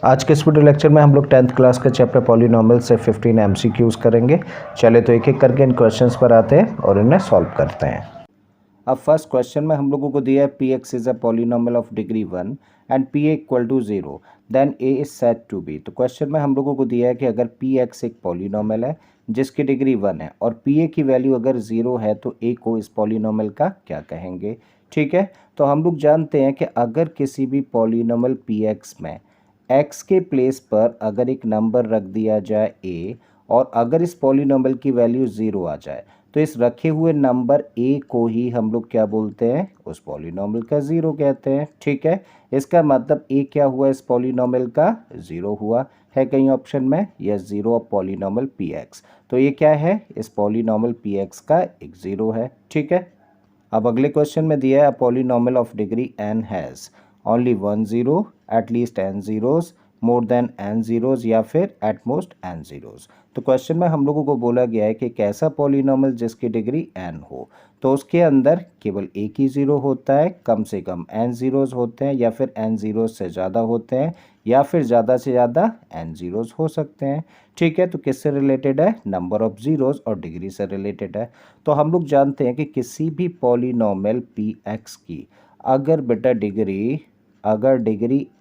आज के इस वीडियो लेक्चर में हम लोग 10th क्लास के चैप्टर पॉलिनॉमियल से 15 एमसीक्यूज करेंगे। चले तो एक एक करके इन क्वेश्चंस पर आते हैं और इन्हें सॉल्व करते हैं। अब फर्स्ट क्वेश्चन में हम लोगों को दिया है P X is a polynomial of degree 1 and P equal to 0 then A is said to be. तो क्वेश्चन में हम लोगों को दिया है कि अगर पी एक्स एक पॉलिनॉमियल है जिसकी डिग्री 1 है और पी ए की वैल्यू अगर 0 है तो ए को इस पॉलिनॉमियल का क्या कहेंगे। ठीक है, तो हम लोग जानते हैं कि अगर किसी भी पॉलिनॉमियल पी एक्स में x के प्लेस पर अगर एक नंबर रख दिया जाए a और अगर इस पॉलिनॉमियल की वैल्यू 0 आ जाए तो इस रखे हुए नंबर a को ही हम लोग क्या बोलते हैं, उस पॉलिनॉमियल का 0 कहते हैं। ठीक है, इसका मतलब a क्या हुआ, इस पॉलिनॉमियल का 0 हुआ है कहीं ऑप्शन में, यस 0 ऑफ पॉलिनॉमियल px। तो ये क्या है, इस पॉलिनॉमियल px का एक 0 है। ठीक है, अब अगले क्वेश्चन में दिया है अ polynomial of degree n has only 1 0 at least n zeros more than n zeros या फिर एट मोस्ट n zeros। तो क्वेश्चन में हम लोगों को बोला गया है कि एक ऐसा पॉलिनॉमियल जिसकी डिग्री n हो तो उसके अंदर केवल एक ही ज़ीरो होता है, कम से कम n zeros होते हैं या फिर n zeros से ज़्यादा होते हैं या फिर ज़्यादा से ज़्यादा n zeros हो सकते हैं। ठीक है, तो किससे रिलेटेड है, नंबर ऑफ ज़ीरोज़ और डिग्री से रिलेटेड है। तो हम लोग जानते हैं कि किसी भी पॉलिनॉमियल पी एक्स की अगर बेटा डिग्री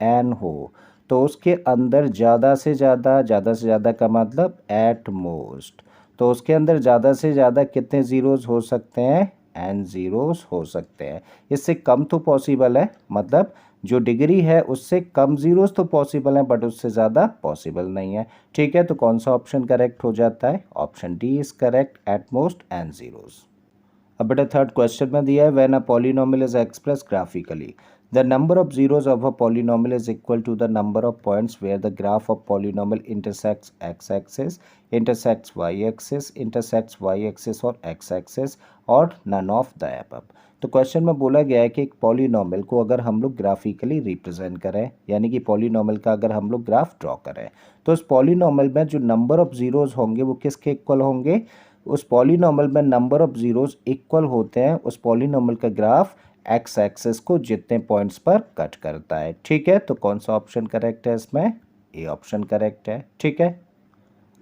n हो तो उसके अंदर ज़्यादा से ज़्यादा का मतलब एट मोस्ट, तो उसके अंदर ज़्यादा से ज़्यादा कितने ज़ीरोज़ हो सकते हैं, n ज़ीरोज़ हो सकते हैं। इससे कम तो पॉसिबल है, मतलब जो डिग्री है उससे कम ज़ीरोज़ तो पॉसिबल है बट उससे ज़्यादा पॉसिबल नहीं है। ठीक है, तो कौन सा ऑप्शन करेक्ट हो जाता है, option D is correct, at most n zeros. अब बेटा थर्ड क्वेश्चन में दिया है when a polynomial is express graphically the number of zeros of a polynomial is equal to the number of points where the graph of polynomial intersects X axis, intersects Y axis, intersects Y axis और X axis और none of the above. तो question में बोला गया है कि एक polynomial को अगर हम लोग ग्राफिकली रिप्रेजेंट करें, यानी कि पॉलिनॉमियल का अगर हम लोग ग्राफ ड्रॉ करें तो उस पॉलिनॉमियल में जो नंबर ऑफ जीरोज़ होंगे वो किसके इक्वल होंगे, उस पॉलिनॉमियल में नंबर ऑफ जीरोस इक्वल होते हैं उस पॉलिनॉमियल का ग्राफ एक्स एक्सिस को जितने पॉइंट्स पर कट करता है। ठीक है, तो कौन सा ऑप्शन करेक्ट है, इसमें ए ऑप्शन करेक्ट है। ठीक है,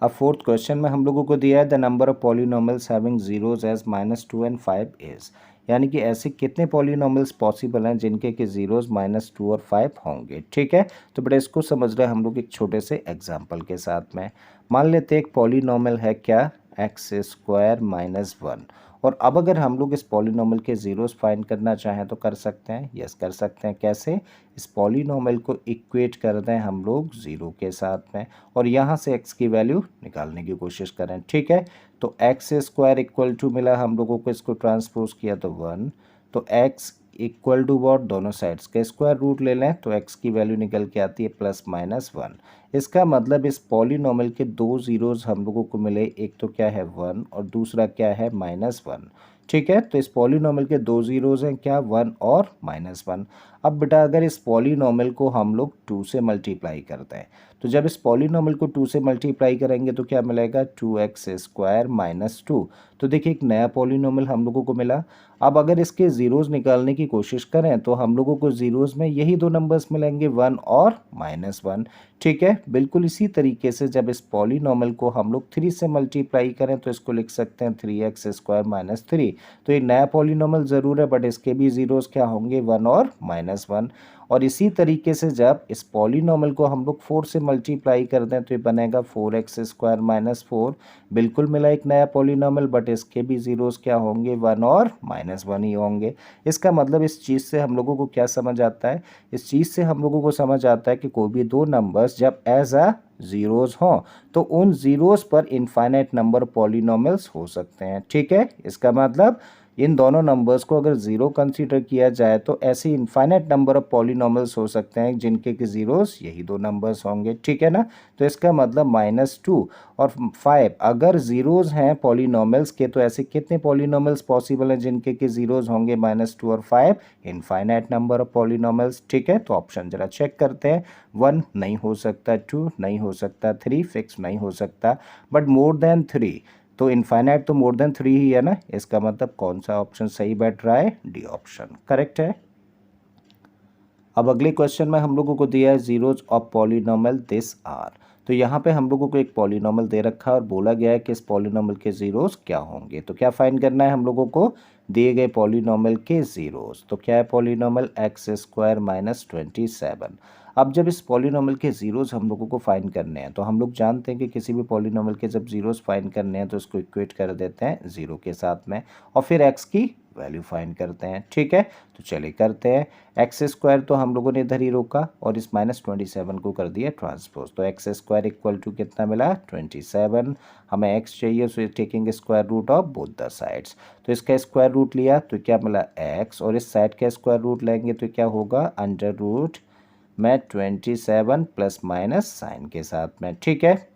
अब फोर्थ क्वेश्चन में हम लोगों को दिया है the number of polynomials having zeros as -2 and 5 is, यानी कि ऐसे कितने पॉलिनॉमियल्स पॉसिबल हैं जिनके कि जीरोस -2 और 5 होंगे। ठीक है, तो बड़ा इसको समझ रहे हैं हम लोग एक छोटे से एग्जाम्पल के साथ में। मान लेते हैं एक पॉलिनॉमियल है क्या, एक्स स्क्वायर -1, और अब अगर हम लोग इस पॉलिनॉमियल के जीरोस फाइंड करना चाहें तो कर सकते हैं, यस कर सकते हैं। कैसे, इस पॉलिनॉमियल को इक्वेट कर दें हम लोग ज़ीरो के साथ में और यहाँ से x की वैल्यू निकालने की कोशिश करें। ठीक है, तो एक्स स्क्वायर इक्वल टू मिला हम लोगों को, इसको ट्रांसपोज किया तो 1, तो x इक्वल टू वॉट, दोनों साइड्स के स्क्वायर रूट ले लें तो x की वैल्यू निकल के आती है +-1। इसका मतलब इस पॉलिनॉमियल के दो ज़ीरोज़ हम लोगों को मिले, एक तो क्या है 1 और दूसरा क्या है -1। ठीक है, तो इस पॉलिनॉमियल के दो ज़ीरोज़ हैं क्या, 1 और -1। अब बेटा अगर इस पॉलिनॉमियल को हम लोग 2 से मल्टीप्लाई करते हैं तो जब इस पॉलिनॉमियल को 2 से मल्टीप्लाई करेंगे तो क्या मिलेगा, 2x स्क्वायर -2। तो देखिए एक नया पॉलिनॉमियल हम लोगों को मिला। अब अगर इसके ज़ीरोज़ निकालने की कोशिश करें तो हम लोगों को ज़ीरोज़ में यही दो नंबर्स मिलेंगे, 1 और -1। ठीक है, बिल्कुल इसी तरीके से जब इस पॉलिनॉमियल को हम लोग 3 से मल्टीप्लाई करें तो इसको लिख सकते हैं 3x स्क्वायर -3। तो ये नया पॉलिनॉमियल ज़रूर है बट इसके भी ज़ीरोज़ क्या होंगे, 1 और -1। और इसी तरीके से जब इस पॉलिनॉमियल को हम लोग 4 से मल्टीप्लाई कर दें तो ये बनेगा 4x स्क्वायर -4। बिल्कुल मिला एक नया पॉलिनॉमियल बट इसके भी ज़ीरोज़ क्या होंगे, 1 और -1 ही होंगे। इसका मतलब इस चीज़ से हम लोगों को क्या समझ आता है, इस चीज़ से हम लोगों को समझ आता है कि कोई भी दो नंबर्स जब एज अ ज़ीरोज़ हों तो उन ज़ीरोज़ पर इनफाइनाइट नंबर पॉलिनॉमियल्स हो सकते हैं। ठीक है, इसका मतलब इन दोनों नंबर्स को अगर ज़ीरो कंसीडर किया जाए तो ऐसे इनफाइनाइट नंबर ऑफ पॉलिनॉमियल्स हो सकते हैं जिनके कि ज़ीरोज़ यही दो नंबर्स होंगे। ठीक है ना, तो इसका मतलब -2 और 5 अगर ज़ीरोज़ हैं पॉलिनॉमियल्स के तो ऐसे कितने पॉलिनॉमियल्स पॉसिबल हैं जिनके कि ज़ीरोज़ होंगे, -2 और 5 इनफाइनाइट नंबर ऑफ पॉलिनॉमियल्स। ठीक है, तो ऑप्शन ज़रा चेक करते हैं, 1 नहीं हो सकता, 2 नहीं हो सकता, 3 फिक्स नहीं हो सकता, बट मोर देन 3, तो इनफाइनाइट तो मोर देन 3 ही है ना। इसका मतलब कौन सा ऑप्शन सही बैठ रहा है, डी ऑप्शन करेक्ट है। अब अगले क्वेश्चन में हम लोगों को दिया है zeros of polynomial this are. तो यहाँ पे हम लोगों को एक पॉलिनोमियल दे रखा है और बोला गया है कि इस पॉलिनोमियल के जीरोज क्या होंगे। तो क्या फाइंड करना है हम लोगों को, दिए गए पॉलिनोमियल के जीरोज। तो क्या है पॉलिनोमियल एक्स स्क्वायर माइनस 27। अब जब इस पॉलिनोमियल के जीरोज हम लोगों को फाइंड करने हैं तो हम लोग जानते हैं कि किसी भी पॉलिनोमियल के जब जीरोज फाइंड करने हैं तो इसको इक्वेट कर देते हैं जीरो के साथ में और फिर एक्स की वैल्यू फाइंड करते हैं। ठीक है, तो चलिए करते हैं। एक्स स्क्वायर तो हम लोगों ने इधर ही रोका और इस माइनस 27 को कर दिया ट्रांसपोज। तो एक्स स्क्वायर इक्वल टू कितना मिला 27। हमें एक्स चाहिए, so taking square root of both the sides. तो इसका स्क्वायर रूट लिया तो क्या मिला एक्स, और इस साइड का स्क्वायर रूट लेंगे तो क्या होगा अंडर रूट में 27 प्लस माइनस साइन के साथ में। ठीक है,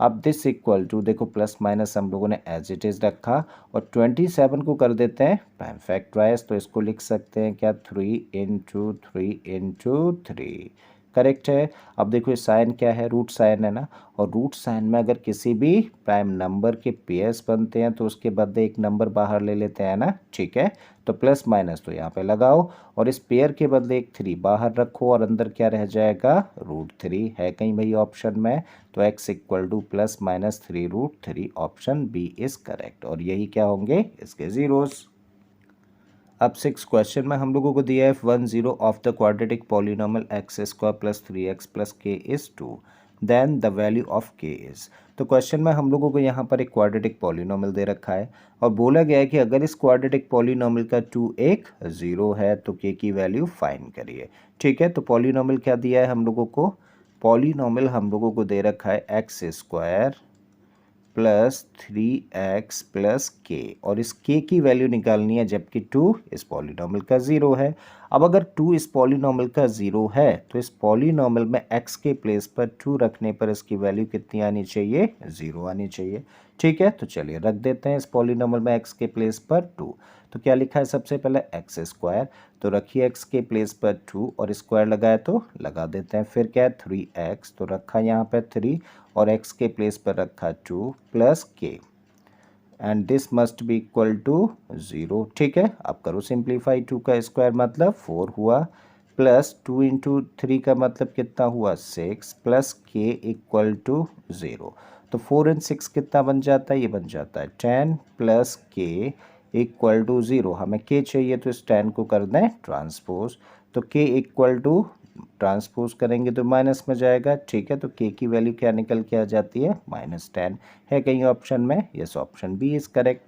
अब दिस इक्वल टू देखो प्लस माइनस हम लोगों ने एज इट इज़ रखा और 27 को कर देते हैं प्राइम फैक्टराइज। तो इसको लिख सकते हैं क्या 3 × 3 × 3 करेक्ट है। अब देखो ये साइन क्या है, रूट साइन है ना, और रूट साइन में अगर किसी भी प्राइम नंबर के पेयर्स बनते हैं तो उसके बदले एक नंबर बाहर ले लेते हैं ना। ठीक है, तो प्लस माइनस तो यहाँ पे लगाओ और इस पेयर के बदले एक 3 बाहर रखो और अंदर क्या रह जाएगा √3 है कहीं भाई ऑप्शन में। तो x equal to plus minus 3 √3 option B is correct और यही क्या होंगे इसके जीरोस। अब 6 क्वेश्चन में हम लोगों को दिया है 10 of the quadratic polynomial x square plus 3x plus k is 2 then the value of k is. तो क्वेश्चन में हम लोगों को यहाँ पर एक क्वाड्रेटिक पॉलिनोमियल दे रखा है और बोला गया है कि अगर इस क्वाड्रेटिक पॉलिनोमियल का 2 एक 0 है तो के की वैल्यू फाइंड करिए। ठीक है, तो पॉलिनोमियल क्या दिया है हम लोगों को, पॉलिनोमियल हम लोगों को दे रखा है x square plus 3x plus के, और इस के की वैल्यू निकालनी है जबकि 2 इस पॉलिनोमियल का 0 है। अब अगर 2 इस पॉलिनोमियल का 0 है तो इस पॉलिनोमियल में x के प्लेस पर 2 रखने पर इसकी वैल्यू कितनी आनी चाहिए, 0 आनी चाहिए। ठीक है, तो चलिए रख देते हैं इस पॉलिनोमियल में x के प्लेस पर 2। तो क्या लिखा है सबसे पहले एक्स स्क्वायर, तो रखिए x के प्लेस पर 2 और स्क्वायर लगाए तो लगा देते हैं। फिर क्या है 3x, तो रखा यहाँ पर 3 और x के प्लेस पर रखा 2 plus k and this must be equal to 0। ठीक है, अब करो सिंप्लीफाई, 2 का स्क्वायर मतलब 4 हुआ प्लस 2 × 3 का मतलब कितना हुआ 6 प्लस के इक्वल टू 0। तो 4 × 6 कितना बन जाता है, ये बन जाता है 10 प्लस के इक्वल टू 0। हमें के चाहिए तो इस 10 को कर दें ट्रांसपोज, तो के इक्वल टू ट्रांसपोज करेंगे तो माइनस में जाएगा। ठीक है, तो के की वैल्यू क्या निकल के आ जाती है -10 है कहीं ऑप्शन में, yes option B is correct.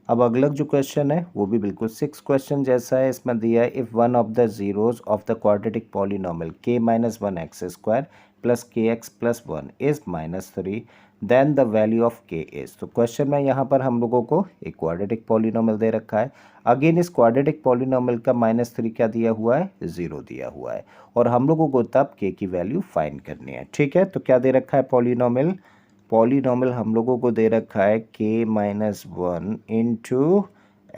अब अगला जो क्वेश्चन है वो भी बिल्कुल 6 क्वेश्चन जैसा है। इसमें दिया है if one of the zeros of the quadratic polynomial k - 1 x square plus k x plus 1 is -3 then the value of k is. तो क्वेश्चन में यहाँ पर हम लोगों को एक क्वाड्रेटिक पॉलिनोमियल दे रखा है। अगेन इस क्वाड्रेटिक पॉलिनोमियल का -3 क्या दिया हुआ है, 0 दिया हुआ है और हम लोगों को तब के की वैल्यू फाइंड करनी है। ठीक है, तो क्या दे रखा है पॉलिनोमियल, पॉलिनोमियल हम लोगों को दे रखा है k - 1 into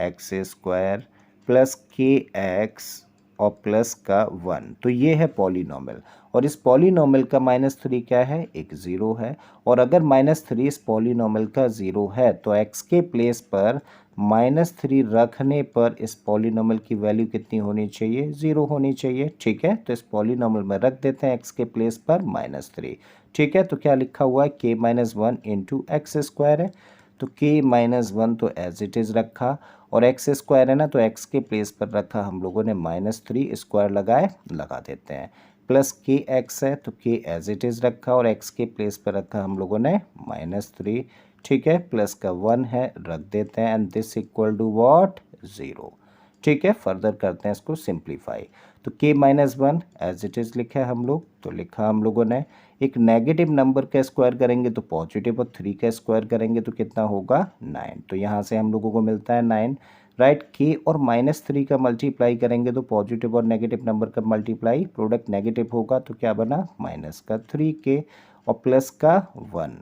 x square plus k x और प्लस का 1। तो ये है पॉलिनोमियल और इस पॉलिनोमियल का -3 क्या है, एक 0 है। और अगर -3 इस पॉलिनोमियल का 0 है तो x के प्लेस पर -3 रखने पर इस पॉलिनोमियल की वैल्यू कितनी होनी चाहिए, 0 होनी चाहिए। ठीक है, तो इस पॉलिनोमियल में रख देते हैं x के प्लेस पर -3। ठीक है, तो क्या लिखा हुआ है k - 1 इंटू एक्स स्क्वायर है, तो k - 1 तो एज इट इज़ रखा और एक्स स्क्वायर है ना, तो x के प्लेस पर रखा हम लोगों ने -3, स्क्वायर लगाए लगा देते हैं, प्लस के एक्स है तो k एज इट इज़ रखा और x के प्लेस पर रखा हम लोगों ने -3। ठीक है, प्लस का 1 है रख देते हैं and this equal to what, 0। ठीक है, फर्दर करते हैं इसको सिंप्लीफाई, तो k - 1 एज इट इज़ लिखा है हम लोग, तो लिखा हम लोगों ने एक नेगेटिव नंबर का स्क्वायर करेंगे तो पॉजिटिव और 3 का स्क्वायर करेंगे तो कितना होगा 9। तो यहाँ से हम लोगों को मिलता है 9 राइट। के और -3 का मल्टीप्लाई करेंगे तो पॉजिटिव और नेगेटिव नंबर का मल्टीप्लाई प्रोडक्ट नेगेटिव होगा तो क्या बना -3k और प्लस का 1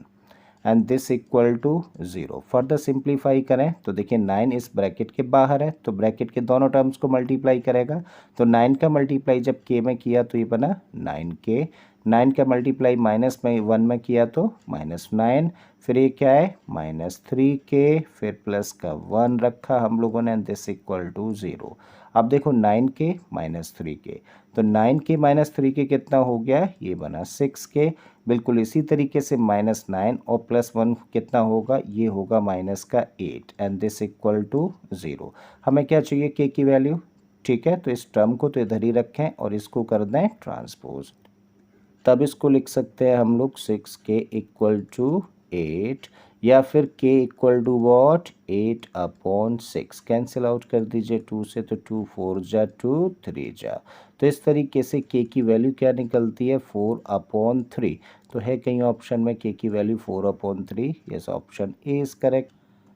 and this equal to 0। Further simplify करें तो देखिए 9 इस ब्रैकेट के बाहर है तो ब्रैकेट के दोनों टर्म्स को मल्टीप्लाई करेगा, तो 9 का मल्टीप्लाई जब k में किया तो ये बना 9k 9 का मल्टीप्लाई माइनस में 1 में किया तो -9, फिर ये क्या है -3k, फिर प्लस का 1 रखा हम लोगों ने, दिस इक्वल टू 0। अब देखो 9k -3k, तो 9k -3k कितना हो गया, ये बना 6k। बिल्कुल इसी तरीके से -9 और +1 कितना होगा, ये होगा माइनस का 8 एंड दिस इक्वल टू 0। हमें क्या चाहिए, k की वैल्यू। ठीक है, तो इस टर्म को तो इधर ही रखें और इसको कर दें ट्रांसपोज, तब इसको लिख सकते हैं हम लोग 6k इक्वल टू 8, या फिर k equal to what 8/6। Cancel out कर दीजिए 2 से, तो 2 4 जा 2 3 जा, तो इस तरीके से k की वैल्यू क्या निकलती है 4/3। तो है कहीं ऑप्शन में k की value 4/3, yes option A is correct.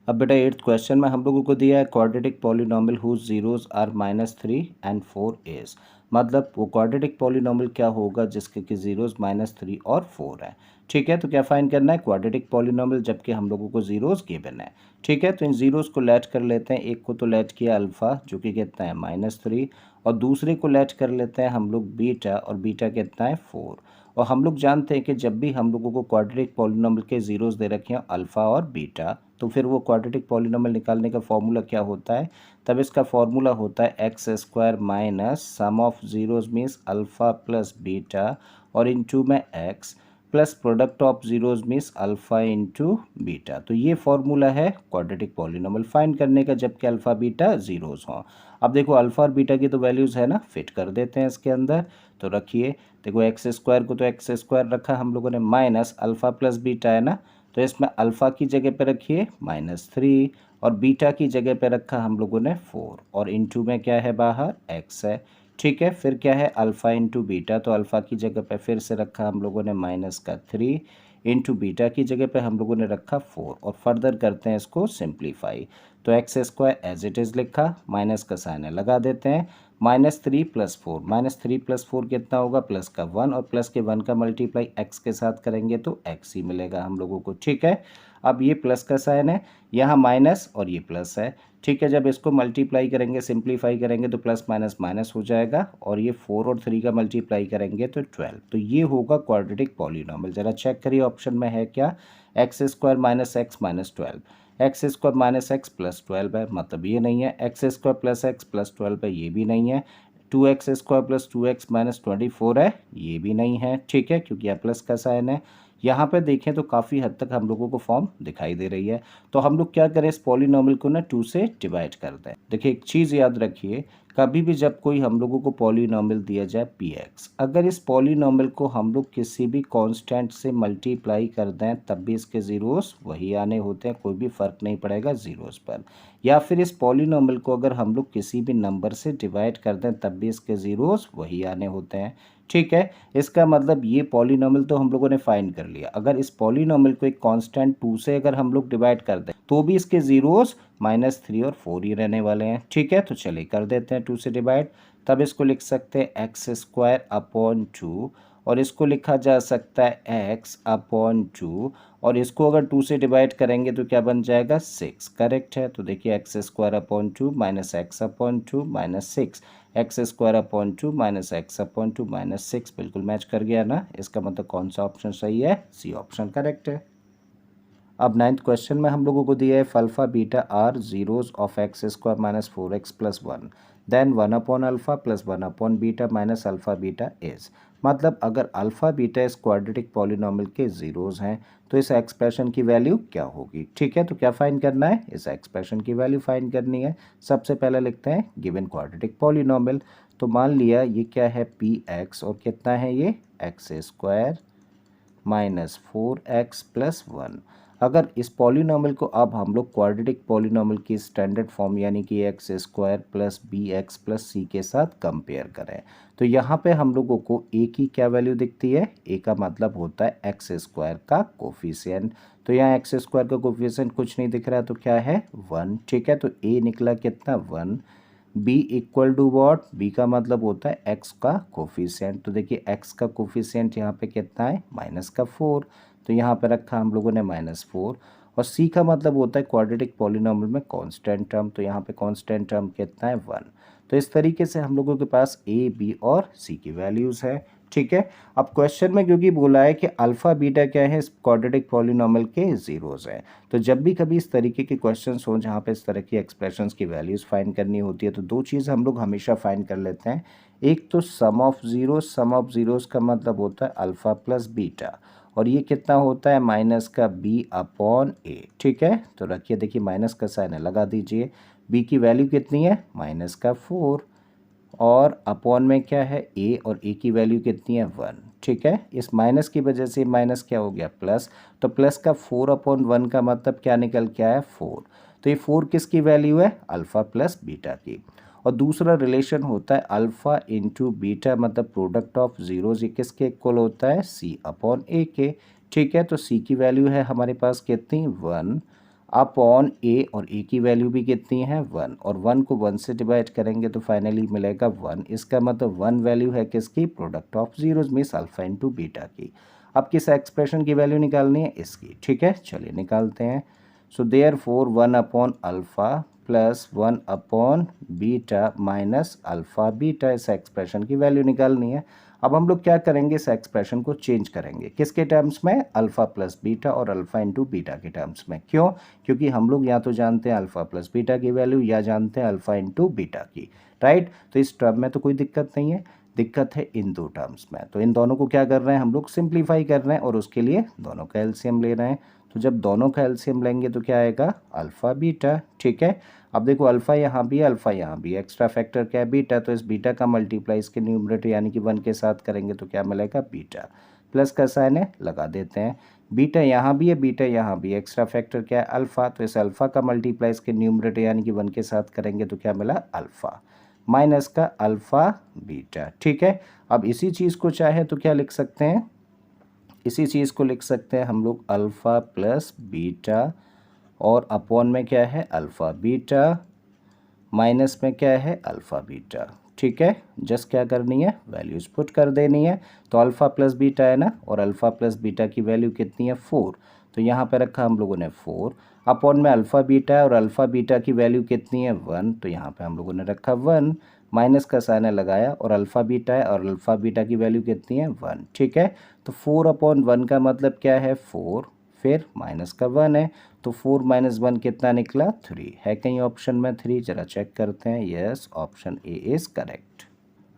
अब बेटा 8th क्वेश्चन में हम लोगों को दिया है quadratic polynomial whose zeros are -3 and 4 is, मतलब वो क्वाड्रेटिक पॉलिनॉमियल क्या होगा जिसके कि जीरोस -3 और 4 है। ठीक है, तो क्या फाइंड करना है क्वाड्रेटिक पॉलिनॉमियल, जबकि हम लोगों को जीरोस गिवन है। ठीक है, तो इन जीरोस को लेट कर लेते हैं, एक को तो लेट किया अल्फ़ा जो कि कितना है -3, और दूसरे को लेट कर लेते हैं हम लोग बीटा, और बीटा कितना है 4। और हम लोग जानते हैं कि जब भी हम लोगों को क्वाड्रेटिक पॉलिनॉमियल के जीरोस दे रखे हैं अल्फ़ा और बीटा, तो फिर वो क्वाड्रेटिक पॉलिनॉमियल निकालने का फॉर्मूला क्या होता है, तब इसका फॉर्मूला होता है x square minus sum of zeros means alpha plus beta, और इनटू में x plus product of zeros means alpha into beta. तो ये फॉर्मूला है क्वाड्रेटिक पॉलिनॉमियल फाइंड करने का, जबकि अल्फ़ा बीटा जीरोस हों। अब देखो अल्फ़ा और बीटा की तो वैल्यूज़ है ना, फिट कर देते हैं इसके अंदर। तो रखिए, देखो एक्स स्क्वायर को तो एक्स स्क्वायर रखा हम लोगों ने, माइनस अल्फ़ा प्लस बीटा है ना, तो इसमें अल्फ़ा की जगह पे रखिए -3, और बीटा की जगह पे रखा हम लोगों ने 4, और इनटू में क्या है बाहर x है। ठीक है, फिर क्या है अल्फ़ा इंटू बीटा, तो अल्फ़ा की जगह पे फिर से रखा हम लोगों ने -3, इंटू बीटा की जगह पे हम लोगों ने रखा 4, और फर्दर करते हैं इसको सिंप्लीफाई। तो X square as it is लिखा, माइनस का साइन है लगा देते हैं, -3 + 4, -3 + 4 कितना होगा प्लस का 1, और प्लस के 1 का मल्टीप्लाई x के साथ करेंगे तो x ही मिलेगा हम लोगों को। ठीक है, अब ये प्लस का साइन है, यहाँ माइनस और ये प्लस है। ठीक है, जब इसको मल्टीप्लाई करेंगे सिंप्लीफाई करेंगे तो प्लस माइनस माइनस हो जाएगा, और ये 4 और 3 का मल्टीप्लाई करेंगे तो 12। तो ये होगा क्वाड्रेटिक पॉलिनॉमियल। ज़रा चेक करिए ऑप्शन में है क्या, x square minus x minus 12, x square minus x plus 12 है, मतलब ये नहीं है। X square plus x plus 12 है, ये भी नहीं है। 2x square plus 2x minus 24 है, ये भी नहीं है। ठीक है, क्योंकि यह प्लस का साइन है। यहाँ पे देखें तो काफ़ी हद तक हम लोगों को फॉर्म दिखाई दे रही है। तो हम लोग क्या करें, इस पॉलिनॉमियल को ना 2 से डिवाइड कर दें। देखिए एक चीज़ याद रखिए, कभी भी जब कोई हम लोगों को पॉलिनॉमियल दिया जाए px, अगर इस पॉलिनॉमियल को हम लोग किसी भी कांस्टेंट से मल्टीप्लाई कर दें तब भी इसके ज़ीरोस वही आने होते हैं, कोई भी फ़र्क नहीं पड़ेगा ज़ीरोस पर। या फिर इस पॉलिनॉमियल को अगर हम लोग किसी भी नंबर से डिवाइड कर दें तब भी इसके ज़ीरोस वही आने होते हैं। ठीक है, इसका मतलब ये पॉलिनॉमियल तो हम लोगों ने फाइंड कर लिया। अगर इस पॉलिनॉमियल को एक कांस्टेंट 2 से अगर हम लोग डिवाइड कर दें तो भी इसके ज़ीरोस -3 और 4 ही रहने वाले हैं। ठीक है, तो चलिए कर देते हैं 2 से डिवाइड। तब इसको लिख सकते हैं एक्स स्क्वायर अपॉन 2, और इसको लिखा जा सकता है x अपॉन 2, और इसको अगर 2 से डिवाइड करेंगे तो क्या बन जाएगा 6। करेक्ट है, तो देखिए x square upon 2 minus x upon 2 minus 6, x square upon 2 minus x upon 2 minus 6, बिल्कुल मैच कर गया ना। इसका मतलब कौन सा ऑप्शन सही है, सी ऑप्शन करेक्ट है। अब 9th क्वेश्चन में हम लोगों को दिया है alpha beta are zeros of x square minus 4x plus 1, then 1 upon alpha plus 1 upon beta minus alpha beta is, मतलब अगर अल्फा बीटा इस क्वाड्रेटिक पॉलिनॉमियल के जीरोस हैं तो इस एक्सप्रेशन की वैल्यू क्या होगी। ठीक है, तो क्या फाइंड करना है, इस एक्सप्रेशन की वैल्यू फाइंड करनी है। सबसे पहले लिखते हैं गिवन क्वाड्रेटिक पॉलिनॉमियल, तो मान लिया ये क्या है px, और कितना है ये x square minus 4x plus 1। अगर इस पॉलिनॉमियल को अब हम लोग क्वाड्रेटिक पॉलिनॉमियल की स्टैंडर्ड फॉर्म यानी कि x square plus b x plus c के साथ कंपेयर करें तो यहाँ पे हम लोगों को ए की क्या वैल्यू दिखती है, ए का मतलब होता है एक्स स्क्वायर का कोफिशिएंट। तो यहाँ एक्स स्क्वायर का कोफिशिएंट कुछ नहीं दिख रहा, तो क्या है 1। ठीक है, तो ए निकला कितना 1। B equal to what, B का मतलब होता है एक्स का कोफिशिएंट, तो देखिए एक्स का कोफिशिएंट यहाँ पे कितना है -4, तो यहाँ पे रखा हम लोगों ने -4। और सी का मतलब होता है क्वाड्रेटिक पॉलिनॉमियल में कांस्टेंट टर्म, तो यहाँ पे कांस्टेंट टर्म कितना है 1। तो इस तरीके से हम लोगों के पास ए बी और सी की वैल्यूज़ है। ठीक है। अब क्वेश्चन में क्योंकि बोला है कि अल्फ़ा बीटा क्या है, इस क्वाड्रेटिक पॉलिनॉमियल के ज़ीरोज़ हैं, तो जब भी कभी इस तरीके के क्वेश्चंस हों जहाँ पे इस तरह की एक्सप्रेशंस की वैल्यूज़ फाइंड करनी होती है, तो दो चीज़ हम लोग हमेशा फाइंड कर लेते हैं। एक तो सम ऑफ ज़ीरोज़ का मतलब होता है अल्फ़ा प्लस बीटा, और ये कितना होता है माइनस का बी अपॉन ए। ठीक है, तो रखिए, देखिए माइनस का साइन है, लगा दीजिए। बी की वैल्यू कितनी है, माइनस का 4, और अपॉन में क्या है ए, और ए की वैल्यू कितनी है 1। ठीक है, इस माइनस की वजह से माइनस क्या हो गया प्लस, तो प्लस का 4/1 का मतलब क्या निकल के आया 4। तो ये 4 किसकी वैल्यू है, अल्फ़ा प्लस बीटा की। और दूसरा रिलेशन होता है अल्फ़ा इंटू बीटा, मतलब प्रोडक्ट ऑफ ज़ीरोज़, ये किसके इक्वल होता है, सी अपॉन ए के। ठीक है, तो सी की वैल्यू है हमारे पास कितनी 1 अपॉन ए, और ए की वैल्यू भी कितनी है 1, और 1 को 1 से डिवाइड करेंगे तो फाइनली मिलेगा 1। इसका मतलब 1 वैल्यू है किसकी, product of zeros means alpha into beta की। अब किस एक्सप्रेशन की वैल्यू निकालनी है, इसकी। ठीक है, चलिए निकालते हैं। So therefore 1 upon alpha plus 1 upon beta minus alpha beta, इस एक्सप्रेशन की वैल्यू निकालनी है। अब हम लोग क्या करेंगे, इस एक्सप्रेशन को चेंज करेंगे, किसके टर्म्स में, अल्फ़ा प्लस बीटा और अल्फ़ा इंटू बीटा के टर्म्स में। क्यों, क्योंकि हम लोग या तो जानते हैं अल्फ़ा प्लस बीटा की वैल्यू, या जानते हैं अल्फ़ा इंटू बीटा की, राइट। तो इस टर्म में तो कोई दिक्कत नहीं है, दिक्कत है इन दो टर्म्स में। तो इन दोनों को क्या कर रहे हैं हम लोग, सिंप्लीफाई कर रहे हैं, और उसके लिए दोनों का एलसीएम ले रहे हैं। तो जब दोनों का एलसीएम लेंगे तो क्या आएगा, अल्फ़ा बीटा। ठीक है, अब देखो अल्फ़ा यहाँ भी, अल्फ़ा यहाँ भी, एक्स्ट्रा फैक्टर क्या है बीटा, तो इस बीटा का मल्टीप्लाई इसके न्यूमरेटर यानी कि 1 के साथ करेंगे तो क्या मिलेगा, बीटा। प्लस का साइन है, लगा देते हैं। बीटा यहाँ भी है, बीटा यहाँ भी, एक्स्ट्रा फैक्टर क्या है अल्फ़ा, तो इस अल्फ़ा का मल्टीप्लाई इसके न्यूमरेटर यानी कि 1 के साथ करेंगे तो क्या मिला, अल्फ़ा, माइनस का अल्फ़ा बीटा। ठीक है, अब इसी चीज़ को चाहे तो क्या लिख सकते हैं, इसी चीज़ को लिख सकते हैं हम लोग अल्फ़ा प्लस बीटा, और अपॉन में क्या है अल्फ़ा बीटा, माइनस में क्या है अल्फ़ा बीटा। ठीक है, जस्ट क्या करनी है, वैल्यूज़ पुट कर देनी है। तो अल्फ़ा प्लस बीटा है ना, और अल्फ़ा प्लस बीटा की वैल्यू कितनी है 4, तो यहाँ पे रखा हम लोगों ने 4, अपॉन में अल्फ़ा बीटा है, और अल्फ़ा बीटा की वैल्यू कितनी है 1, तो यहाँ पे हम लोगों ने रखा 1, माइनस का साइन है लगाया, और अल्फ़ा बीटा है, और अल्फ़ा बीटा की वैल्यू कितनी है 1। ठीक है, तो 4/1 का मतलब क्या है 4, फिर माइनस का 1 है, तो 4 माइनस 1 कितना निकला 3। है कहीं ऑप्शन में 3, जरा चेक करते हैं। Yes, option A is correct.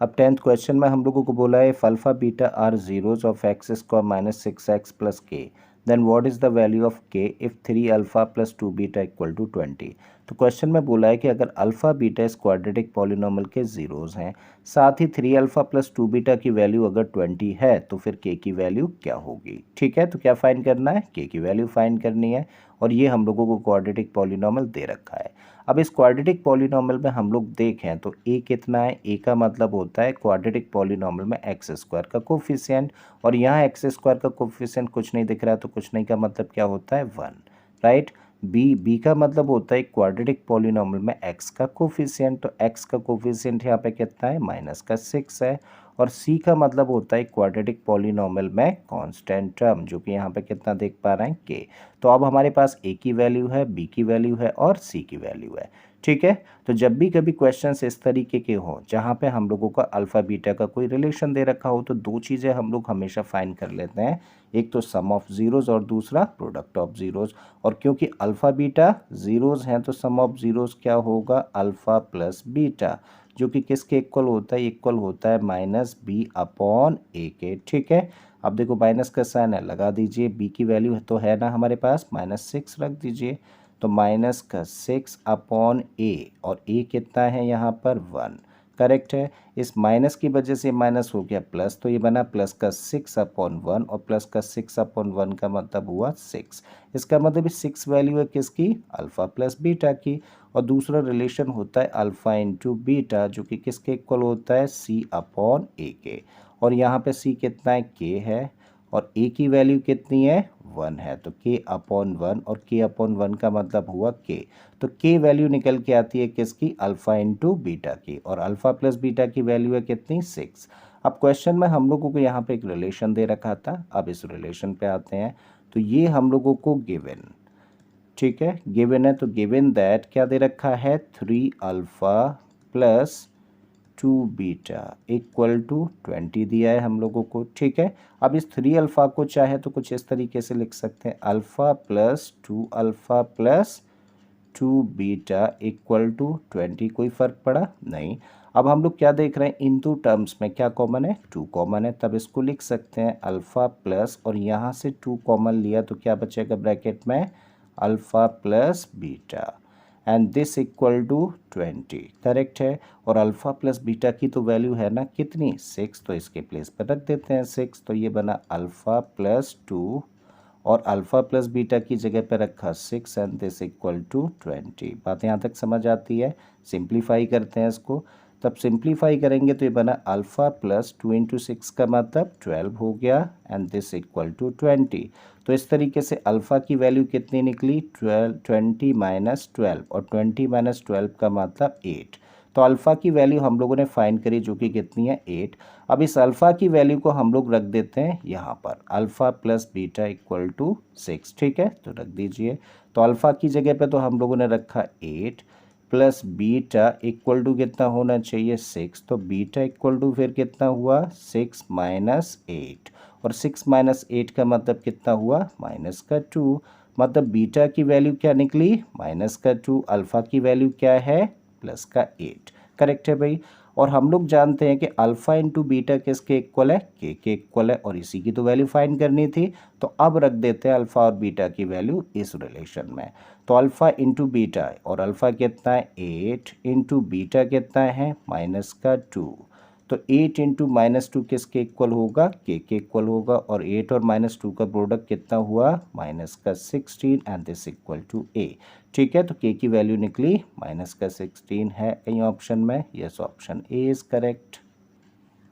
अब 10th क्वेश्चन में हम लोगों को बोला है if alpha beta are zeros of x square minus 6x plus k, then what is the value of k if 3 alpha plus 2 beta equal to 20। तो question में बोला है कि अगर अल्फा बीटा इस क्वाड्रेटिक पॉलिनॉमियल के जीरोज हैं, साथ ही 3 अल्फा प्लस 2 बीटा की वैल्यू अगर 20 है, तो फिर के की वैल्यू क्या होगी। ठीक है, तो क्या फाइंड करना है, के की वैल्यू फाइंड करनी है, और ये हम लोगों को क्वाड्रेटिक पॉलिनॉमियल दे रखा है। अब इस क्वाड्रेटिक पॉलिनॉमियल में हम लोग देखें तो ए कितना है, ए का मतलब होता है क्वाड्रेटिक पॉलिनॉमियल में एक्स स्क्वायर का कोफिशिएंट, और यहाँ एक्स स्क्वायर का कोफिशिएंट कुछ नहीं दिख रहा है, तो कुछ नहीं का मतलब क्या होता है 1, राइट। बी का मतलब होता है क्वाड्रेटिक पॉलिनॉमियल में एक्स का कोफिशिएंट, तो एक्स का कोफिशिएंट यहाँ पे कितना है -6 है, और सी का मतलब होता है क्वाड्रेटिक पॉलिनॉमियल में कांस्टेंट टर्म, जो कि यहाँ पे कितना देख पा रहे हैं के। तो अब हमारे पास ए की वैल्यू है, बी की वैल्यू है, और सी की वैल्यू है। ठीक है, तो जब भी कभी क्वेश्चंस इस तरीके के हों जहाँ पे हम लोगों का अल्फ़ा बीटा का कोई रिलेशन दे रखा हो, तो दो चीज़ें हम लोग हमेशा फाइंड कर लेते हैं, एक तो सम ऑफ ज़ीरोज़ और दूसरा प्रोडक्ट ऑफ ज़ीरोज़। और क्योंकि अल्फ़ा बीटा ज़ीरोज़ हैं तो सम ऑफ ज़ीरोज़ क्या होगा, अल्फ़ा प्लस बीटा, जो कि किसके इक्वल होता है, इक्वल होता है माइनस बी अपॉन ए के। ठीक है, अब देखो माइनस का साइन है, लगा दीजिए, बी की वैल्यू तो है ना हमारे पास -6 रख दीजिए, तो माइनस का 6 अपॉन ए, और ए कितना है यहाँ पर 1, करेक्ट है। इस माइनस की वजह से माइनस हो गया प्लस, तो ये बना प्लस का 6/1, और प्लस का 6/1 का मतलब हुआ 6। इसका मतलब 6 वैल्यू है किसकी, अल्फ़ा प्लस बीटा की। और दूसरा रिलेशन होता है अल्फ़ा इंटू बीटा, जो कि किसके इक्वल होता है, सी अपॉन ए के। और यहाँ पे सी कितना है, के है, और ए की वैल्यू कितनी है 1 है, तो के अपॉन 1, और के अपॉन 1 का मतलब हुआ के। तो के वैल्यू निकल के आती है किसकी, अल्फ़ा इंटू बीटा की, और अल्फ़ा प्लस बीटा की वैल्यू है कितनी 6। अब क्वेश्चन में हम लोगों को यहाँ पे एक रिलेशन दे रखा था, अब इस रिलेशन पे आते हैं। तो ये हम लोगों को गिवन, ठीक है, गिवन है, तो गिवन दैट क्या दे रखा है, 3 alpha plus two beta equal to 20 दिया है हम लोगों को, ठीक है। अब इस 3 अल्फ़ा को चाहे तो कुछ इस तरीके से लिख सकते हैं, alpha plus 2 alpha plus 2 beta equal to 20। कोई फ़र्क पड़ा नहीं। अब हम लोग क्या देख रहे हैं, इनटू टर्म्स में क्या कॉमन है, 2 कॉमन है, तब इसको लिख सकते हैं अल्फ़ा प्लस, और यहाँ से 2 कॉमन लिया तो क्या बचेगा ब्रैकेट में, alpha plus beta and this equal to 20, correct है। और अल्फ़ा प्लस बीटा की तो वैल्यू है ना कितनी, 6, तो इसके प्लेस पर रख देते हैं 6, तो ये बना अल्फ़ा प्लस 2 और अल्फ़ा प्लस बीटा की जगह पर रखा 6 एंड दिस इक्वल टू 20। बात यहाँ तक समझ आती है। सिंप्लीफाई करते हैं इसको, तब सिंप्लीफाई करेंगे तो ये बना अल्फ़ा प्लस 2 इंटू 6 का मतलब 12 हो गया एंड दिस इक्वल टू 20। तो इस तरीके से अल्फ़ा की वैल्यू कितनी निकली, 20 माइनस 12, और 20 माइनस 12 का मतलब 8। तो अल्फ़ा की वैल्यू हम लोगों ने फाइंड करी जो कि कितनी है, 8। अब इस अल्फ़ा की वैल्यू को हम लोग रख देते हैं यहाँ पर, alpha plus beta equal to 6, ठीक है, तो रख दीजिए। तो अल्फ़ा की जगह पे तो हम लोगों ने रखा 8 प्लस बीटा इक्वल टू कितना होना चाहिए, 6, तो बीटा इक्वल टू फिर कितना हुआ, 6 माइनस 8, और 6 माइनस 8 का मतलब कितना हुआ, माइनस का 2, मतलब बीटा की वैल्यू क्या निकली, माइनस का 2, अल्फ़ा की वैल्यू क्या है, प्लस का 8, करेक्ट है भाई। और हम लोग जानते हैं कि अल्फ़ा इंटू बीटा किसके इक्वल है, के इक्वल है, और इसी की तो वैल्यू फाइंड करनी थी। तो अब रख देते हैं अल्फ़ा और बीटा की वैल्यू इस रिलेशन में। तो अल्फ़ा इंटू बीटा, और अल्फ़ा कितना है 8, इंटू बीटा कितना है माइनस का 2, तो 8 इंटू माइनस 2 किसके इक्वल होगा, के इक्वल होगा, और 8 और माइनस 2 का प्रोडक्ट कितना हुआ, माइनस का 16 एंड दिस इक्वल टू ए, ठीक है। तो के की वैल्यू निकली माइनस का 16 है कहीं ऑप्शन में, yes option A is correct.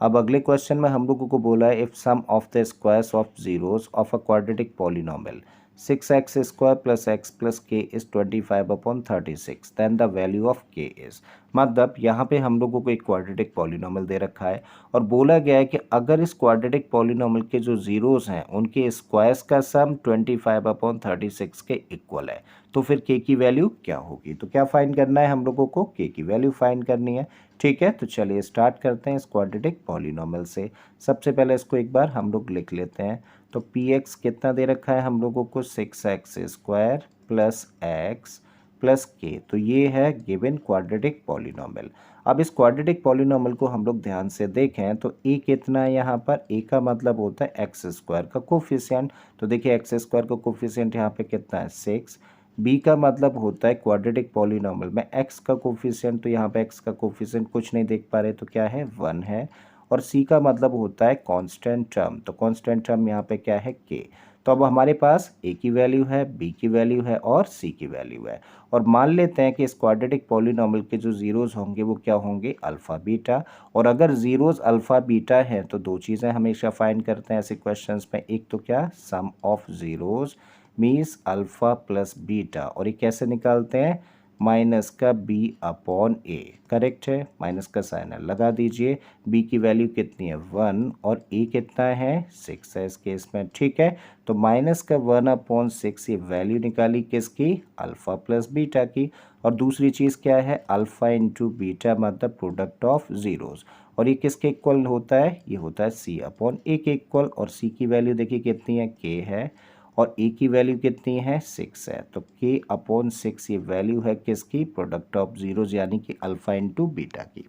अब अगले क्वेश्चन में हम लोगों को बोला है, if sum of the squares of zeros of a quadratic polynomial 6x square plus x plus k is 25/36 then the value of k is. मतलब यहाँ पे हम लोगों को एक क्वाड्रेटिक पॉलिनोमियल दे रखा है और बोला गया है कि अगर इस क्वाड्रेटिक पॉलिनोमियल के जो जीरोस हैं उनके स्क्वायर्स का सम 25/36 के इक्वल है, तो फिर के की वैल्यू क्या होगी। तो क्या फाइंड करना है हम लोगों को, के की वैल्यू फाइंड करनी है, ठीक है। तो चलिए स्टार्ट करते हैं इस क्वाड्रेटिक पॉलिनोमियल से। सबसे पहले इसको एक बार हम लोग लिख लेते हैं। तो पी एक्स कितना दे रखा है हम लोगों को, 6x square plus x plus के, तो ये है गिवन क्वाड्रेटिक पॉलिनोमियल। अब इस क्वाड्रेटिक पॉलिनोमियल को हम लोग ध्यान से देखें तो ए कितना है यहाँ पर, ए का मतलब होता है एक्स स्क्वायर का कोफिशिएंट। तो देखिए एक्स स्क्वायर का कोफिशिएंट यहाँ पे कितना है 6। बी का मतलब होता है क्वाड्रेटिक पॉलिनोमियल में एक्स का कोफिशिएंट, तो यहाँ पे एक्स का कोफिशिएंट कुछ नहीं देख पा रहे तो क्या है 1 है। और सी का मतलब होता है कांस्टेंट टर्म, तो कांस्टेंट टर्म यहाँ पे क्या है के। तो अब हमारे पास ए की वैल्यू है, बी की वैल्यू है और सी की वैल्यू है, और मान लेते हैं कि इस क्वाड्रेटिक पॉलिनोमियल के जो जीरोस होंगे वो क्या होंगे, अल्फा बीटा। और अगर जीरोस अल्फा बीटा हैं तो दो चीज़ें हमेशा फाइंड करते हैं ऐसे क्वेश्चंस में, एक तो क्या sum of zeros means alpha plus beta, और ये कैसे निकालते हैं, माइनस का बी अपॉन ए, करेक्ट है, माइनस का साइन लगा दीजिए। बी की वैल्यू कितनी है 1 और ए कितना है 6 है इस केस में, ठीक है। तो माइनस का 1/6 ये वैल्यू निकाली किसकी, अल्फा प्लस बीटा की। और दूसरी चीज़ क्या है, अल्फा इंटू बीटा मतलब प्रोडक्ट ऑफ जीरोस, और ये किसके इक्वल होता है, ये होता है सी अपॉन ए के इक्वल। और सी की वैल्यू देखिए कितनी है, के है, और ए की वैल्यू कितनी है 6 है, तो के अपॉन 6 ये वैल्यू है किसकी, प्रोडक्ट ऑफ जीरोज यानी कि अल्फा इंटू बीटा की।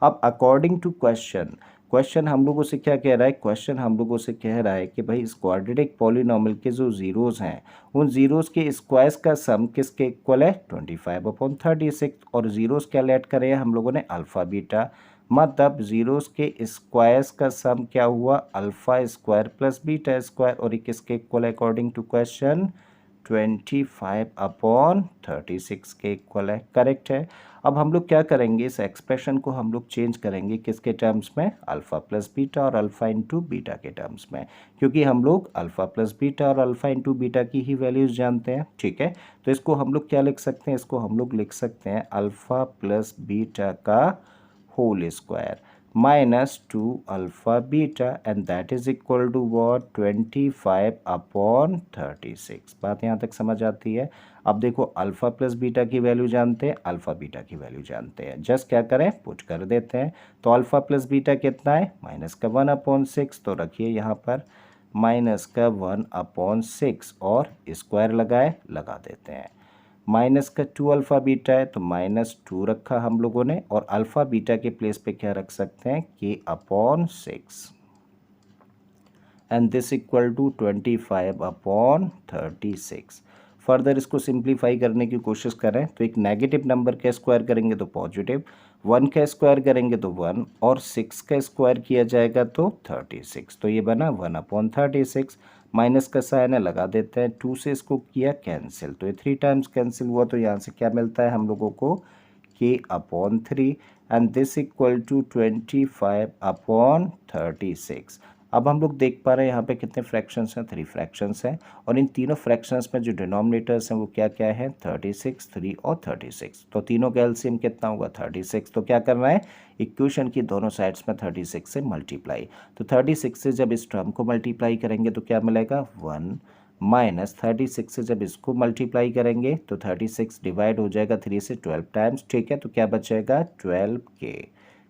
अब अकॉर्डिंग टू क्वेश्चन हम लोगों से क्या कह रहा है, क्वेश्चन हम लोगों से कह रहा है कि भाई इस क्वाड्रेटिक पॉलिनोमियल के जो जीरोस हैं उन जीरोस के स्क्वायर्स का सम किसके इक्वल है 25/36, और जीरोस क्या लेट करे हम लोगों ने अल्फा बीटा, मतलब जीरोस के स्क्वायर्स का सम क्या हुआ alpha square plus beta square, और ये किसके इक्वल है अकॉर्डिंग टू क्वेश्चन 25/36 के इक्वल है, करेक्ट है। अब हम लोग क्या करेंगे, इस एक्सप्रेशन को हम लोग चेंज करेंगे किसके टर्म्स में, अल्फा प्लस बीटा और अल्फा इंटू बीटा के टर्म्स में, क्योंकि हम लोग अल्फा प्लस बीटा और अल्फा इंटू बीटा की ही वैल्यूज जानते हैं, ठीक है। तो इसको हम लोग क्या लिख सकते हैं, इसको हम लोग लिख सकते हैं अल्फा प्लस बीटा का whole square, -2 alpha beta and that is equal to what 25/36। बात यहाँ तक समझ आती है। अब देखो अल्फ़ा प्लस बीटा की वैल्यू जानते हैं, अल्फ़ा बीटा की वैल्यू जानते हैं, जस्ट क्या करें पुट कर देते हैं। तो अल्फ़ा प्लस बीटा कितना है -1/6, तो रखिए यहाँ पर -1/6 और स्क्वायर लगाए लगा देते हैं। -2 अल्फ़ा बीटा है तो -2 रखा हम लोगों ने और अल्फ़ा बीटा के प्लेस पे क्या रख सकते हैं k/6 and this equal to 25/36। Further इसको सिंप्लीफाई करने की कोशिश करें तो एक नेगेटिव नंबर का स्क्वायर करेंगे तो पॉजिटिव, 1 का स्क्वायर करेंगे तो 1 और 6 का स्क्वायर किया जाएगा तो 36। तो ये बना 1/36। माइनस का साइन है लगा देते हैं, 2 से इसको किया कैंसिल तो ये 3 टाइम्स कैंसिल हुआ तो यहाँ से क्या मिलता है हम लोगों को k/3 and this equal to 25/36। अब हम लोग देख पा रहे हैं यहाँ पे कितने फ्रैक्शंस हैं, 3 फ्रैक्शंस हैं और इन तीनों फ्रैक्शंस में जो डिनोमिनेटर्स हैं वो क्या क्या है 36, 3 और 36। तो तीनों का एलसीएम कितना होगा 36। तो क्या करना है इक्वेशन की दोनों साइड्स में 36 से मल्टीप्लाई। तो 36 से जब इस टर्म को मल्टीप्लाई करेंगे तो क्या मिलेगा 1 -36 से जब इसको मल्टीप्लाई करेंगे तो 36 डिवाइड हो जाएगा 3 से 12 टाइम्स, ठीक है। तो क्या बचेगा 12k,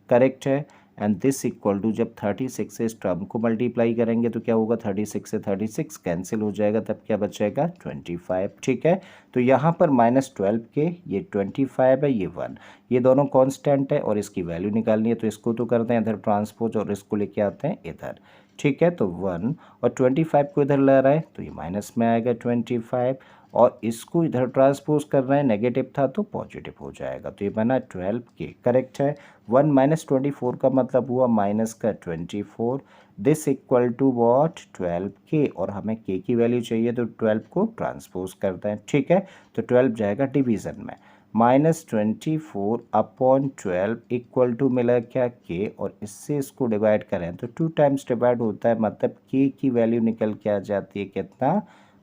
करेक्ट है। एंड दिस इक्वल टू जब 36 से इस टर्म को मल्टीप्लाई करेंगे तो क्या होगा 36 से 36 कैंसिल हो जाएगा, तब क्या बचेगा 25, ठीक है। तो यहाँ पर -12k, ये 25 है, ये 1, ये दोनों कांस्टेंट है और इसकी वैल्यू निकालनी है तो इसको तो करते हैं इधर ट्रांसपोज और इसको लेके आते हैं इधर, ठीक है। तो 1 और 25 को इधर ला रहा है तो ये माइनस में आएगा 25 और इसको इधर ट्रांसपोज कर रहे हैं, नेगेटिव था तो पॉजिटिव हो जाएगा तो ये बना 12k, करेक्ट है। 1 -24 का मतलब हुआ माइनस का 24, this equal to what 12k और हमें k की वैल्यू चाहिए तो 12 को ट्रांसपोज करते हैं, ठीक है। तो 12 जाएगा डिवीज़न में, -24/12 इक्वल टू मिला क्या k और इससे इसको डिवाइड करें तो 2 टाइम्स डिवाइड होता है, मतलब k की वैल्यू निकल के आ जाती है कितना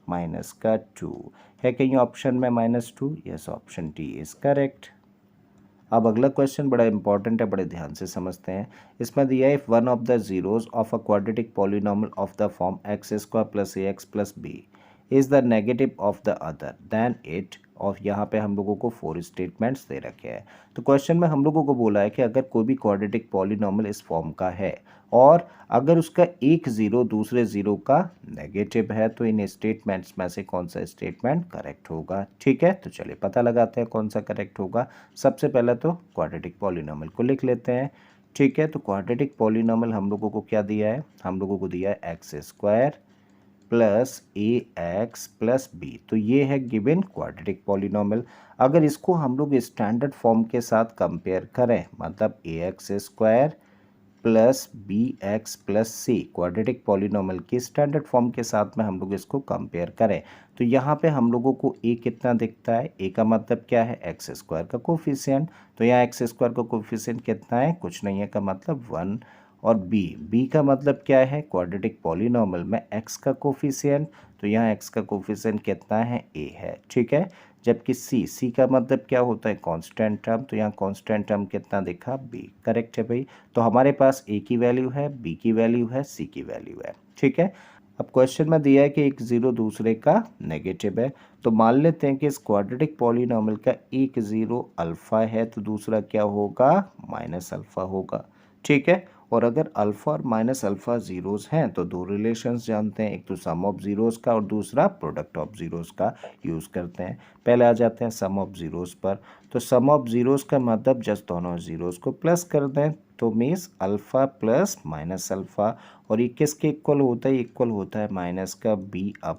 -2। है कहीं ऑप्शन में -2? Yes, option D is correct. अब अगला क्वेश्चन बड़ा इंपॉर्टेंट है, बड़े ध्यान से समझते हैं। इसमें दिया है if one of the zeros of a quadratic polynomial of the form x² + ax + b is the negative of the other than it, और यहाँ पे हम लोगों को 4 स्टेटमेंट्स दे रखे हैं। तो क्वेश्चन में हम लोगों को बोला है कि अगर कोई भी क्वाड्रेटिक पॉलिनॉमियल इस फॉर्म का है और अगर उसका एक ज़ीरो दूसरे ज़ीरो का नेगेटिव है तो इन स्टेटमेंट्स में से कौन सा स्टेटमेंट करेक्ट होगा, ठीक है। तो चलिए पता लगाते हैं कौन सा करेक्ट होगा। सबसे पहले तो क्वाड्रेटिक पॉलिनॉमियल को लिख लेते हैं, ठीक है। तो क्वाड्रेटिक पॉलिनॉमियल हम लोगों को क्या दिया है, हम लोगों को दिया है x² + ax + b। तो ये है गिवन क्वाड्रेटिक पॉलिनॉमियल। अगर इसको हम लोग स्टैंडर्ड फॉर्म के साथ कंपेयर करें, मतलब ax² + bx + c quadratic polynomial की स्टैंडर्ड फॉर्म के साथ में हम लोग इसको कंपेयर करें तो यहाँ पे हम लोगों को a कितना दिखता है, a का मतलब क्या है x² का कोफिशिएंट, तो यहाँ x² का कोफिशिएंट कितना है, कुछ नहीं है का मतलब 1, और b का मतलब क्या है, क्वाड्रेटिक पॉलिनॉमियल में x का कोफिशिएंट, तो यहाँ x का कोफिशिएंट कितना है, a है, ठीक है। जबकि c का मतलब क्या होता है, कांस्टेंट टर्म, तो यहाँ कांस्टेंट टर्म कितना दिखा, b, करेक्ट है भाई। तो हमारे पास a की वैल्यू है, b की वैल्यू है, c की वैल्यू है, ठीक है। अब क्वेश्चन में दिया है कि एक ज़ीरो दूसरे का नेगेटिव है, तो मान लेते हैं कि इस क्वाड्रेटिक पॉलिनॉमियल का एक ज़ीरो अल्फ़ा है तो दूसरा क्या होगा, -अल्फ़ा होगा, ठीक है। और अगर अल्फ़ा और -अल्फ़ा ज़ीरोज़ हैं तो दो रिलेशंस जानते हैं, एक तो सम ऑफ ज़ीरोज़ का और दूसरा प्रोडक्ट ऑफ ज़ीरोज़ का यूज़ करते हैं। पहले आ जाते हैं सम ऑफ ज़ीरोज़ पर, तो सम ऑफ ज़ीरोज़ का मतलब जस्ट दोनों ज़ीरोज़ को प्लस कर दें तो मीन्स अल्फ़ा प्लस -अल्फ़ा, और ये किसके इक्वल होता है, इक्वल होता है माइनस का b/a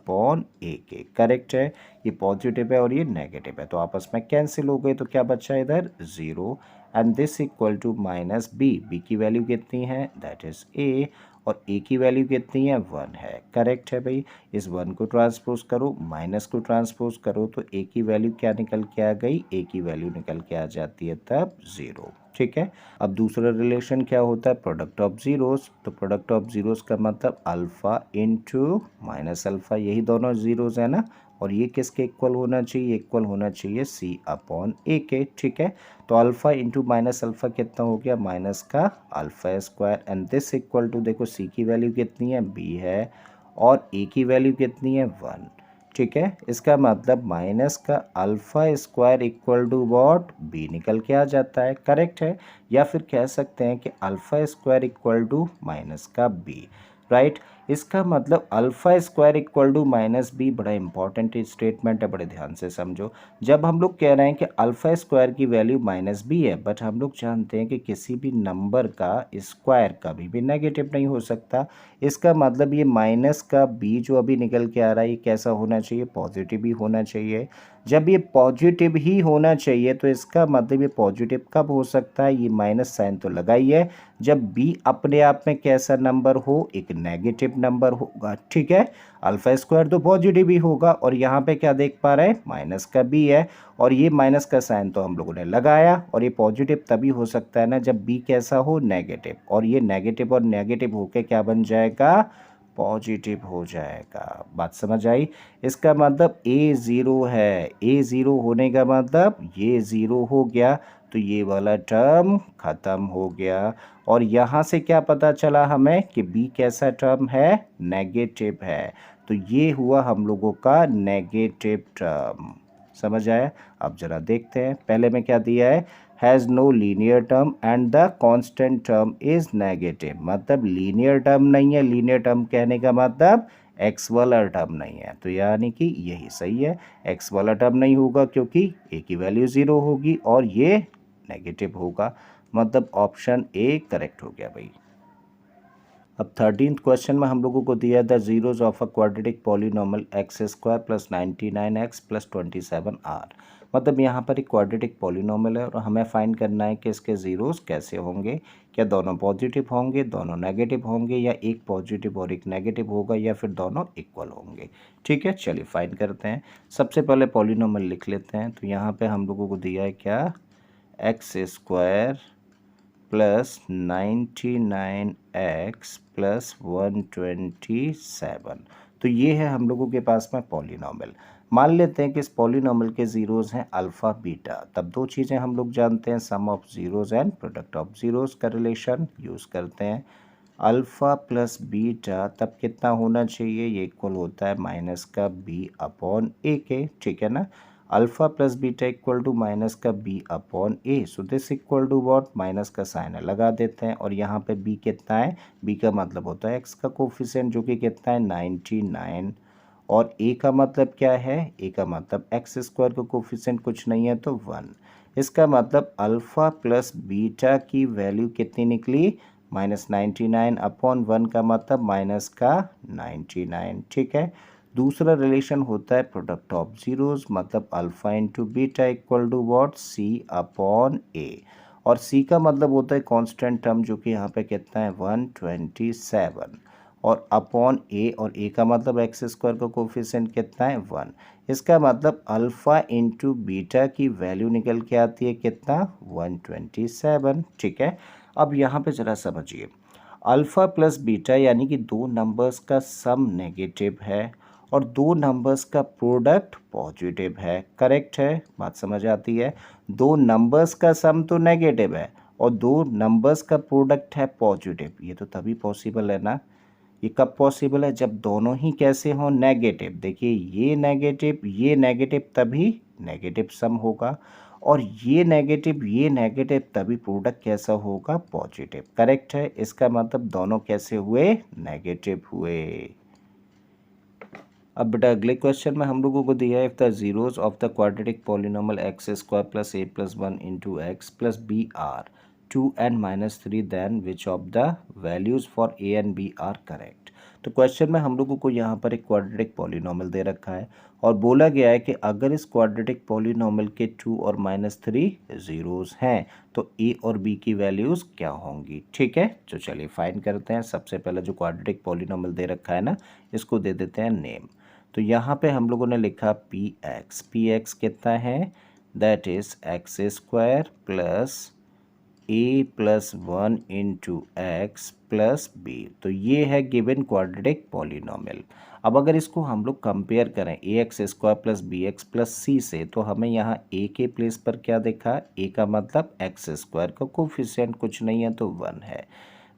के, करेक्ट है। ये पॉजिटिव है और ये नेगेटिव है तो आपस में कैंसिल हो गए तो क्या बचा इधर 0 and this equal to -b की वैल्यू कितनी है, दैट इज़ a, और a की वैल्यू कितनी है 1 है, करेक्ट है भाई। इस 1 को ट्रांसपोज करो, माइनस को ट्रांसपोज करो तो a की वैल्यू क्या निकल के आ गई, a की वैल्यू निकल के आ जाती है तब 0, ठीक है। अब दूसरा रिलेशन क्या होता है, प्रोडक्ट ऑफ ज़ीरोज़, तो प्रोडक्ट ऑफ ज़ीरोज़ का मतलब अल्फ़ा इंटू -अल्फ़ा, यही दोनों ज़ीरोज़ है ना, और ये किसके इक्वल होना चाहिए, इक्वल होना चाहिए सी अपॉन ए के। ठीक है, तो अल्फ़ा इंटू माइनस अल्फ़ा कितना हो गया, माइनस का alpha square, and this equal to, देखो सी की वैल्यू कितनी है, बी है, और ए की वैल्यू कितनी है, 1। ठीक है, इसका मतलब माइनस का alpha square equal to what, B निकल के आ जाता है, करेक्ट है। या फिर कह सकते हैं कि alpha square equal to minus का बी, राइट। इसका मतलब alpha square equal to minus B बड़ा इंपॉर्टेंट स्टेटमेंट है, बड़े ध्यान से समझो। जब हम लोग कह रहे हैं कि अल्फ़ा स्क्वायर की वैल्यू माइनस बी है, बट हम लोग जानते हैं कि किसी भी नंबर का स्क्वायर कभी भी नेगेटिव नहीं हो सकता। इसका मतलब ये माइनस का बी जो अभी निकल के आ रहा है, ये कैसा होना चाहिए, पॉजिटिव ही होना चाहिए। जब ये पॉजिटिव ही होना चाहिए तो इसका मतलब ये पॉजिटिव कब हो सकता है, ये माइनस साइन तो लगा ही है, जब बी अपने आप में कैसा नंबर हो, एक नेगेटिव नंबर होगा। ठीक है, अल्फा स्क्वायर तो पॉजिटिव ही होगा, और यहाँ पे क्या देख पा रहे हैं, माइनस का बी है, और ये माइनस का साइन तो हम लोगों ने लगाया, और ये पॉजिटिव तभी हो सकता है ना जब बी कैसा हो, नेगेटिव, और ये नेगेटिव और नेगेटिव होके क्या बन जाएगा, पॉजिटिव हो जाएगा। बात समझ आई। इसका मतलब ए ज़ीरो है, ए ज़ीरो होने का मतलब ये ज़ीरो हो गया, तो ये वाला टर्म ख़त्म हो गया। और यहाँ से क्या पता चला हमें कि बी कैसा टर्म है, नेगेटिव है, तो ये हुआ हम लोगों का नेगेटिव टर्म। समझ आया। अब ज़रा देखते हैं, पहले में क्या दिया है, has no linear term and the constant term is negative, मतलब लीनियर टर्म नहीं है, लीनियर टर्म कहने का मतलब एक्स वाला टर्म नहीं है, तो यानी कि यही सही है, एक्स वाला टर्म नहीं होगा क्योंकि ए की वैल्यू ज़ीरो होगी और ये नेगेटिव होगा, मतलब ऑप्शन ए करेक्ट हो गया भाई। अब 13th क्वेश्चन में हम लोगों को दिया the zeros of a quadratic polynomial x square plus 99x plus 27r, मतलब यहाँ पर एक क्वाड्रेटिक पॉलिनोमियल है और हमें फाइंड करना है कि इसके ज़ीरोज़ कैसे होंगे, क्या दोनों पॉजिटिव होंगे, दोनों नेगेटिव होंगे, या एक पॉजिटिव और एक नेगेटिव होगा, या फिर दोनों इक्वल होंगे। ठीक है, चलिए फाइंड करते हैं। सबसे पहले पॉलिनोमियल लिख लेते हैं, तो यहाँ पे हम लोगों को दिया है क्या, x square plus 99x plus 127, तो ये है हम लोगों के पास में पॉलिनोमियल। मान लेते हैं कि इस पॉलिनोमियल के ज़ीरोज़ हैं अल्फ़ा बीटा, तब दो चीज़ें हम लोग जानते हैं, sum of zeros and product of zeros का रिलेशन यूज़ करते हैं। अल्फ़ा प्लस बीटा तब कितना होना चाहिए, ये इक्वल होता है माइनस का बी अपॉन ए के। ठीक है ना, alpha plus beta equal to minus का b upon a, so this equal to what, minus का साइन लगा देते हैं, और यहाँ पे बी कितना है, बी का मतलब होता है एक्स का कोफिशिएंट जो कि कितना है 99, और ए का मतलब क्या है, ए का मतलब एक्स स्क्वायर का कोफिशिएंट कुछ नहीं है तो 1। इसका मतलब अल्फ़ा प्लस बीटा की वैल्यू कितनी निकली, -99 अपॉन 1 का मतलब माइनस का 99। ठीक है, दूसरा रिलेशन होता है प्रोडक्ट ऑफ जीरोस, मतलब alpha into beta equal to what, C upon ए, और सी का मतलब होता है कांस्टेंट टर्म जो कि यहाँ पे कितना है 127, और अपॉन ए, और ए का मतलब एक्स स्क्वायर का कोफिशिएंट कितना है 1। इसका मतलब अल्फ़ा इंटू बीटा की वैल्यू निकल के आती है कितना, 127। ठीक है, अब यहाँ पे ज़रा समझिए, अल्फ़ा प्लस बीटा यानी कि दो नंबर्स का सम नेगेटिव है और दो नंबर्स का प्रोडक्ट पॉजिटिव है, करेक्ट है, बात समझ आती है। दो नंबर्स का सम तो नेगेटिव है और दो नंबर्स का प्रोडक्ट है पॉजिटिव, ये तो तभी पॉसिबल है ना, ये कब पॉसिबल है, जब दोनों ही कैसे हों, नेगेटिव। देखिए ये नेगेटिव तभी नेगेटिव सम होगा, और ये नेगेटिव तभी प्रोडक्ट कैसा होगा, पॉजिटिव, करेक्ट है। इसका मतलब दोनों कैसे हुए, नेगेटिव हुए। अब बेटा अगले क्वेश्चन में हम लोगों को दिया है, if the zeros of the quadratic polynomial x square plus A plus 1 into X plus B are 2n-3, then which of the values for A and B are correct. तो क्वेश्चन में हम लोगों को यहाँ पर एक क्वाड्रेटिक पॉलिनोमियल दे रखा है और बोला गया है कि अगर इस क्वाड्रेटिक पॉलिनोमियल के 2 और -3 जीरोज हैं तो ए और बी की वैल्यूज़ क्या होंगी। ठीक है, तो चलिए फाइंड करते हैं। सबसे पहले जो क्वाड्रेटिक पॉलिनोमियल दे रखा है ना, इसको दे देते हैं नेम। तो यहाँ पे हम लोगों ने लिखा पी एक्स कितना है, that is X square plus a plus 1 into X plus B. तो ये है गिवन क्वाड्रेटिक पॉलिनोमियल। अब अगर इसको हम लोग कंपेयर करें a x square plus b x plus c से, तो हमें यहाँ ए के प्लेस पर क्या देखा, ए का मतलब एक्स स्क्वायर का कोफिशिएंट कुछ नहीं है तो 1 है।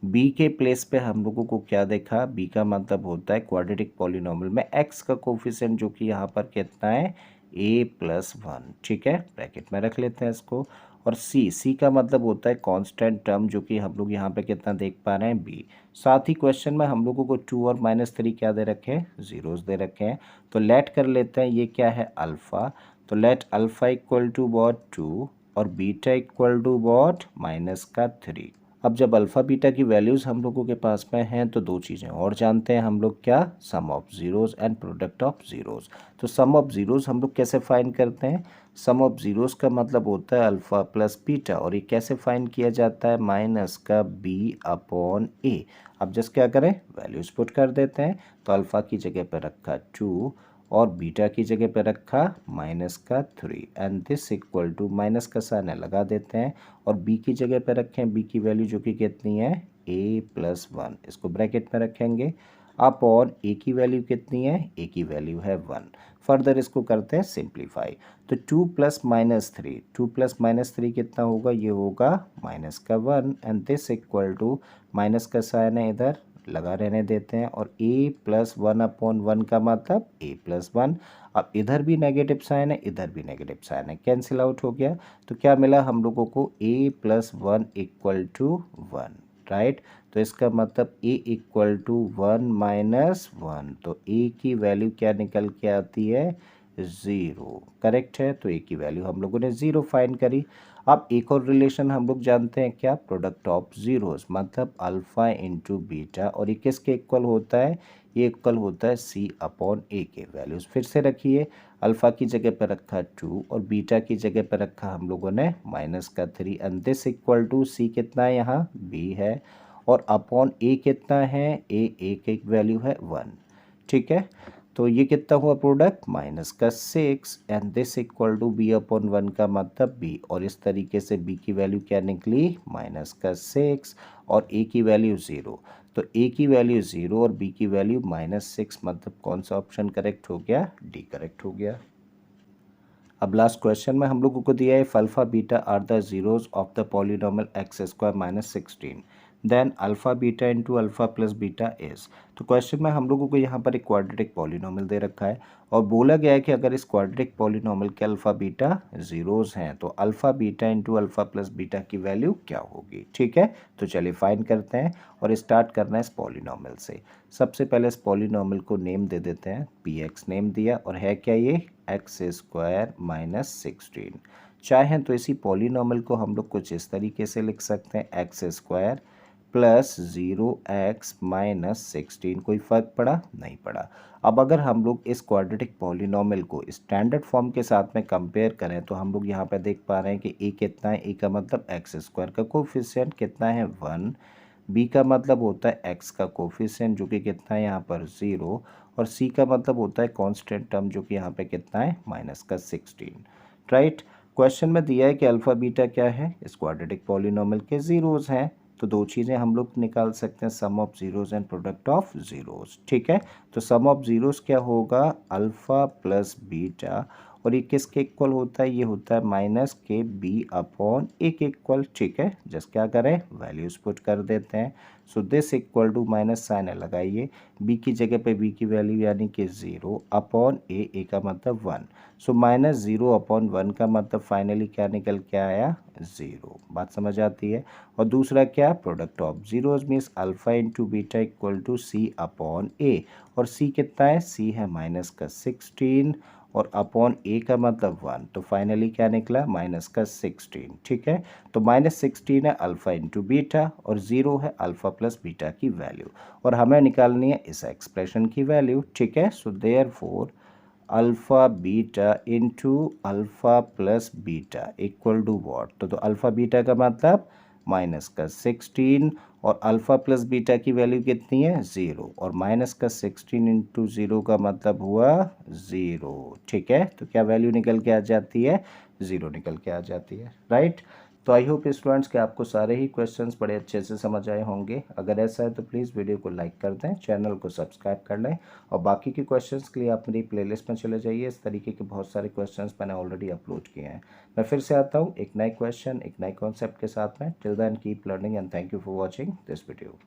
बी के प्लेस पे हम लोगों को क्या देखा, बी का मतलब होता है क्वाड्रेटिक पॉलिनोमियल में एक्स का कोफिशिएंट जो कि यहाँ पर कितना है ए प्लस 1। ठीक है, ब्रैकेट में रख लेते हैं इसको। और सी का मतलब होता है कांस्टेंट टर्म जो कि हम लोग यहाँ पे कितना देख पा रहे हैं बी। साथ ही क्वेश्चन में हम लोगों को 2 और -3 क्या दे रखे हैं, जीरोस दे रखे हैं। तो लेट कर लेते हैं, ये क्या है अल्फ़ा। तो let alpha equal to what 2 और बीटा इक्वल टू वॉट -3। अब जब अल्फ़ा बीटा की वैल्यूज़ हम लोगों के पास में हैं तो दो चीज़ें और जानते हैं हम लोग, क्या, sum of zeros and product of zeros. तो सम ऑफ ज़ीरोज़ हम लोग कैसे फाइंड करते हैं, सम ऑफ ज़ीरोज़ का मतलब होता है अल्फ़ा प्लस बीटा, और ये कैसे फाइंड किया जाता है, माइनस का बी अपॉन ए। अब जस्ट क्या करें, वैल्यूज़ पुट कर देते हैं। तो अल्फ़ा की जगह पर रखा 2 और बीटा की जगह पर रखा -3 and this equal to minus का साइन लगा देते हैं। और बी की जगह पर रखें बी की वैल्यू जो कि कितनी है a प्लस 1, इसको ब्रैकेट में रखेंगे। अपॉन ए की वैल्यू कितनी है, ए की वैल्यू है 1। फर्दर इसको करते हैं सिंप्लीफाई। तो 2 प्लस -3, 2 प्लस -3 कितना होगा, ये होगा -1 and this equal to minus का साइन है इधर लगा रहने देते हैं। और a प्लस 1 अपॉन 1 का मतलब a प्लस 1। अब इधर भी नेगेटिव साइन है, इधर भी नेगेटिव साइन है, कैंसिल आउट हो गया। तो क्या मिला हम लोगों को, a plus 1 equal to 1, right. तो इसका मतलब a इक्वल टू 1 माइनस 1। तो a की वैल्यू क्या निकल के आती है, 0। करेक्ट है, तो a की वैल्यू हम लोगों ने 0 फाइंड करी। अब एक और रिलेशन हम लोग जानते हैं, क्या, प्रोडक्ट ऑफ जीरोस, मतलब अल्फ़ा इंटू बीटा। और ये किसके इक्वल होता है, ये इक्वल होता है सी अपॉन ए के। वैल्यूज़ फिर से रखिए, अल्फ़ा की जगह पर रखा 2 और बीटा की जगह पर रखा हम लोगों ने -3 एंड दिस इक्वल टू सी कितना है, यहाँ बी है। और अपॉन ए कितना है, ए की वैल्यू है 1। ठीक है, तो ये कितना हुआ product, -6 and this equal to B upon 1 का मतलब बी। और इस तरीके से बी की वैल्यू क्या निकली, -6 और ए की वैल्यू 0। तो ए की वैल्यू 0 और बी की वैल्यू -6, मतलब कौन सा ऑप्शन करेक्ट हो गया, डी करेक्ट हो गया। अब लास्ट क्वेश्चन में हम लोगों को दिया है alpha beta are the zeros of the polynomial x square -16, then alpha beta into alpha plus beta is. तो क्वेश्चन में हम लोगों को यहाँ पर एक क्वाड्रेटिक पॉलिनोमियल दे रखा है और बोला गया है कि अगर इस क्वाड्रेटिक पॉलिनोमियल के अल्फा बीटा जीरोज हैं तो alpha beta into alpha plus beta की वैल्यू क्या होगी। ठीक है, तो चलिए फाइंड करते हैं और स्टार्ट करना है इस पॉलिनोमियल से। सबसे पहले इस पॉलिनोमियल को नेम दे देते हैं, पी एक्स नेम दिया, और है क्या ये, एक्स स्क्वायर -16। चाहें तो इसी पॉलिनोमियल को हम लोग कुछ इस तरीके से लिख सकते हैं, एक्स स्क्वायर प्लस 0x -16। कोई फ़र्क पड़ा, नहीं पड़ा। अब अगर हम लोग इस क्वाड्रेटिक पॉलिनोमियल को स्टैंडर्ड फॉर्म के साथ में कंपेयर करें तो हम लोग यहाँ पे देख पा रहे हैं कि a कितना है, a का मतलब एक्स स्क्वायर का कोफिशिएंट कितना है 1, b का मतलब होता है x का कोफिशिएंट जो कि कितना है यहाँ पर 0, और c का मतलब होता है कांस्टेंट टर्म जो कि यहाँ पे कितना है -16, राइट। क्वेश्चन में दिया है कि अल्फ़ा बीटा क्या है, इस क्वाड्रेटिक पॉलिनोमियल के जीरोज़ हैं। तो दो चीज़ें हम लोग निकाल सकते हैं, sum of zeros and product of zeros. ठीक है, तो सम ऑफ जीरोज़ क्या होगा, अल्फ़ा प्लस बीटा, और ये किसके इक्वल होता है, ये होता है माइनस के बी अपॉन ए के इक्वल। ठीक है, जस्ट क्या करें, वैल्यूज़ पुट कर देते हैं। So this equal to minus sign लगाइए, बी की जगह पे बी की वैल्यू यानी कि 0 अपॉन ए का मतलब 1। सो -0 अपॉन 1 का मतलब फाइनली क्या निकल के आया, 0। बात समझ आती है। और दूसरा क्या, product of zeros means alpha into beta equal to c upon ए, और सी कितना है, सी है -16 और अपॉन ए का मतलब 1। तो फाइनली क्या निकला, -16। ठीक है, तो -16 है अल्फ़ा इंटू बीटा और 0 है अल्फ़ा प्लस बीटा की वैल्यू, और हमें निकालनी है इस एक्सप्रेशन की वैल्यू। ठीक है, so therefore alpha beta into alpha plus beta equal to what. तो अल्फ़ा बीटा का मतलब -16 और अल्फ़ा प्लस बीटा की वैल्यू कितनी है, 0, और -16 इंटू 0 का मतलब हुआ 0। ठीक है, तो क्या वैल्यू निकल के आ जाती है, 0 निकल के आ जाती है, राइट। तो आई होप स्टूडेंट्स कि आपको सारे ही क्वेश्चंस बड़े अच्छे से समझ आए होंगे। अगर ऐसा है तो प्लीज़ वीडियो को लाइक कर दें, चैनल को सब्सक्राइब कर लें और बाकी के क्वेश्चंस के लिए आप मेरी प्लेलिस्ट में चले जाइए। इस तरीके के बहुत सारे क्वेश्चंस मैंने ऑलरेडी अपलोड किए हैं। मैं फिर से आता हूँ एक नए क्वेश्चन, एक नए कॉन्सेप्ट के साथ में। Till then keep learning and thank you for watching this video.